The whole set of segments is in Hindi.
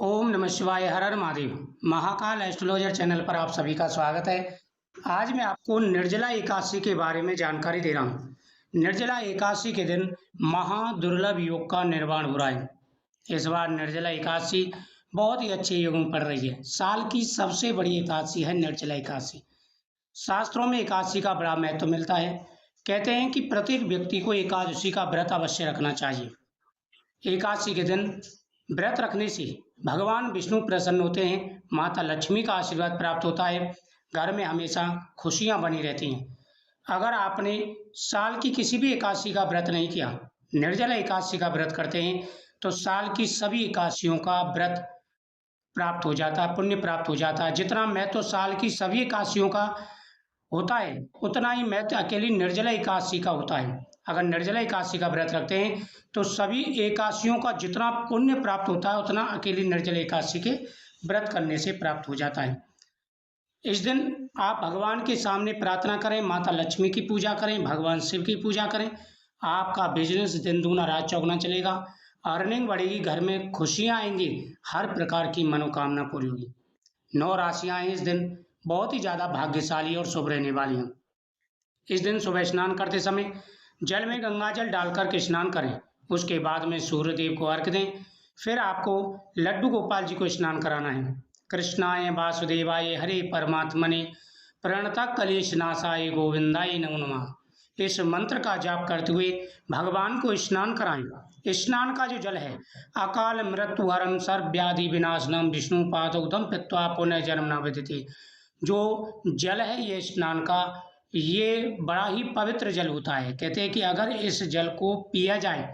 ओम नमः शिवाय। हर हर महादेव। महाकाल एस्ट्रोलॉजर चैनल पर आप सभी का स्वागत है। आज मैं आपको निर्जला एकादशी के बारे में जानकारी दे रहा हूँ। निर्जला एकादशी के दिन महादुर्लभ योग का निर्माण हो रहा है। इस बार निर्जला एकादशी बहुत ही अच्छे योग में पड़ रही है। साल की सबसे बड़ी एकादशी है निर्जला एकादशी। शास्त्रों में एकादशी का बड़ा महत्व मिलता है। कहते हैं कि प्रत्येक व्यक्ति को एकादशी का व्रत अवश्य रखना चाहिए। एकादशी के दिन व्रत रखने से भगवान विष्णु प्रसन्न होते हैं, माता लक्ष्मी का आशीर्वाद प्राप्त होता है, घर में हमेशा खुशियां बनी रहती हैं। अगर आपने साल की किसी भी एकादशी का व्रत नहीं किया, निर्जला एकादशी का व्रत करते हैं, तो साल की सभी एकादशियों का व्रत प्राप्त हो जाता है, पुण्य प्राप्त हो जाता है। जितना महत्व साल की सभी एकादशियों का होता है, उतना ही महत्व अकेली निर्जला एकादशी का होता है। अगर निर्जला एकादशी का व्रत रखते हैं तो सभी एकादशियों का जितना पुण्य प्राप्त होता है, उतना अकेली निर्जला एकादशी के व्रत करने से प्राप्त हो जाता है। इस दिन आप भगवान के सामने प्रार्थना करें, माता लक्ष्मी की पूजा करें, भगवान शिव की पूजा करें। आपका बिजनेस दिन दूना रात चौगुना चलेगा, अर्निंग बढ़ेगी, घर में खुशियां आएंगी, हर प्रकार की मनोकामना पूरी होगी। 9 राशियां हैं इस दिन बहुत ही ज़्यादा भाग्यशाली और शुभ रहने वाली हैं। इस दिन सुबह स्नान करते समय जल में गंगा जल डालकर के स्नान करें। उसके बाद में सूर्य देव को अर्घ दें। फिर आपको लड्डू गोपाल जी को स्नान कराना है। कृष्णाय वासुदेवाय हरे परमात्मने प्रणतः कलेश नाशाय गोविंदाय नमो नमः। इस मंत्र का जाप करते हुए भगवान को स्नान कराएं। स्नान का जो जल है, अकाल मृत्यु हरम सर्व व्याधि विनाशनम विष्णु पादोदम पित्वा पुनः जन्म न विदिति। जो जल है ये स्नान का, ये बड़ा ही पवित्र जल होता है। कहते हैं कि अगर इस जल को पिया जाए,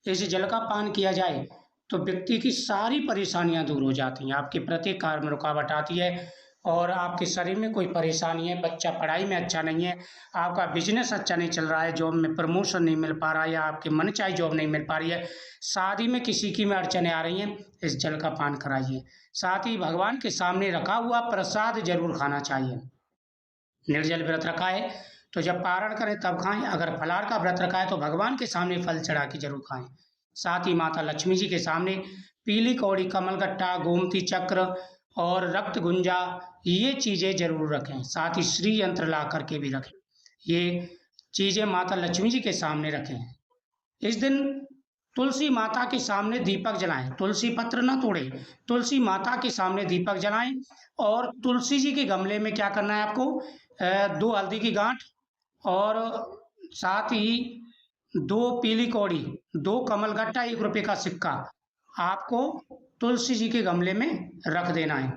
इस जल का पान किया जाए, तो व्यक्ति की सारी परेशानियां दूर हो जाती हैं। आपके प्रत्येक कार्य में रुकावट आती है और आपके शरीर में कोई परेशानी है, बच्चा पढ़ाई में अच्छा नहीं है, आपका बिजनेस अच्छा नहीं चल रहा है, जॉब में प्रमोशन नहीं मिल पा रहा है, या आपके मन चाहे जॉब नहीं मिल पा रही है, शादी में किसी की में अड़चने आ रही हैं, इस जल का पान कराइए। साथ ही भगवान के सामने रखा हुआ प्रसाद जरूर खाना चाहिए। निर्जल व्रत रखा है तो जब पारण करें तब खाएं। अगर फलाहार का व्रत रखा है तो भगवान के सामने फल चढ़ा के जरूर खाएं। साथ ही माता लक्ष्मी जी के सामने पीली कौड़ी, कमलगट्टा, गोमती चक्र और रक्त गुंजा, ये चीज़ें जरूर रखें। साथ ही श्री यंत्र ला करके भी रखें। ये चीज़ें माता लक्ष्मी जी के सामने रखें। इस दिन तुलसी माता के सामने दीपक जलाएं। तुलसी पत्र ना तोड़ें, तुलसी माता के सामने दीपक जलाएं। और तुलसी जी के गमले में क्या करना है आपको, 2 हल्दी की गांठ और साथ ही 2 पीली कौड़ी, 2 कमलगट्टा, 1 रुपये का सिक्का आपको तुलसी जी के गमले में रख देना है।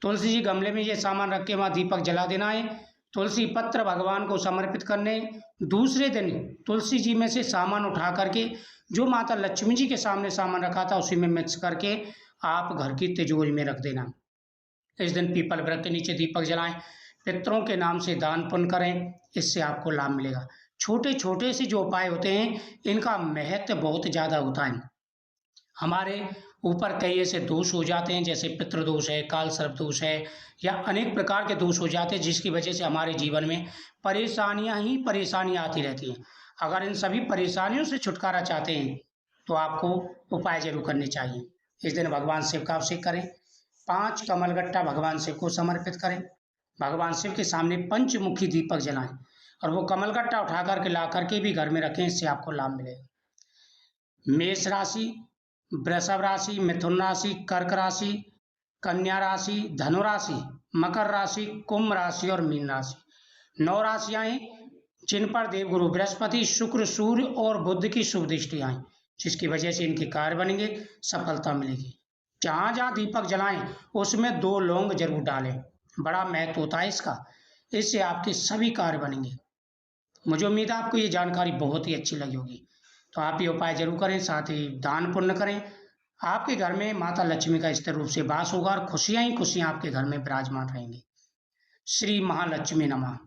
तुलसी जी गमले में ये सामान रख के वहाँ दीपक जला देना है। तुलसी पत्र भगवान को समर्पित करने, दूसरे दिन तुलसी जी में से सामान उठा करके जो माता लक्ष्मी जी के सामने सामान रखा था उसी में मिक्स करके आप घर की तिजोरी में रख देना। इस दिन पीपल वृक्ष के नीचे दीपक जलाएं। पितरों के नाम से दान पुण्य करें, इससे आपको लाभ मिलेगा। छोटे छोटे से जो उपाय होते हैं, इनका महत्व बहुत ज़्यादा होता है। हमारे ऊपर कई ऐसे दोष हो जाते हैं, जैसे पितृदोष है, काल सर्प दोष है, या अनेक प्रकार के दोष हो जाते हैं, जिसकी वजह से हमारे जीवन में परेशानियां ही परेशानियां आती रहती हैं। अगर इन सभी परेशानियों से छुटकारा चाहते हैं तो आपको उपाय जरूर करने चाहिए। इस दिन भगवान शिव का अभिषेक करें। 5 कमलगट्टा भगवान शिव को समर्पित करें। भगवान शिव के सामने पंचमुखी दीपक जलाएं और वो कमलगट्टा उठा करके ला करके भी घर में रखें, इससे आपको लाभ मिलेगा। मेष राशि, वृषभ राशि, मिथुन राशि, कर्क राशि, कन्या राशि, धनु राशि, मकर राशि, कुंभ राशि और मीन राशि। 9 राशियां हैं जिन पर देवगुरु बृहस्पति, शुक्र, सूर्य और बुध की शुभ दृष्टि आए, जिसकी वजह से इनके कार्य बनेंगे, सफलता मिलेगी। जहाँ जहाँ दीपक जलाएं उसमें 2 लौंग जरूर डालें, बड़ा महत्व होता है इसका, इससे आपके सभी कार्य बनेंगे। मुझे उम्मीद है आपको ये जानकारी बहुत ही अच्छी लगी होगी, तो आप ये उपाय जरूर करें। साथ ही दान पुण्य करें। आपके घर में माता लक्ष्मी का स्थिर रूप से वास होगा और खुशियां ही खुशियां आपके घर में विराजमान रहेंगी। श्री महालक्ष्मी नमः।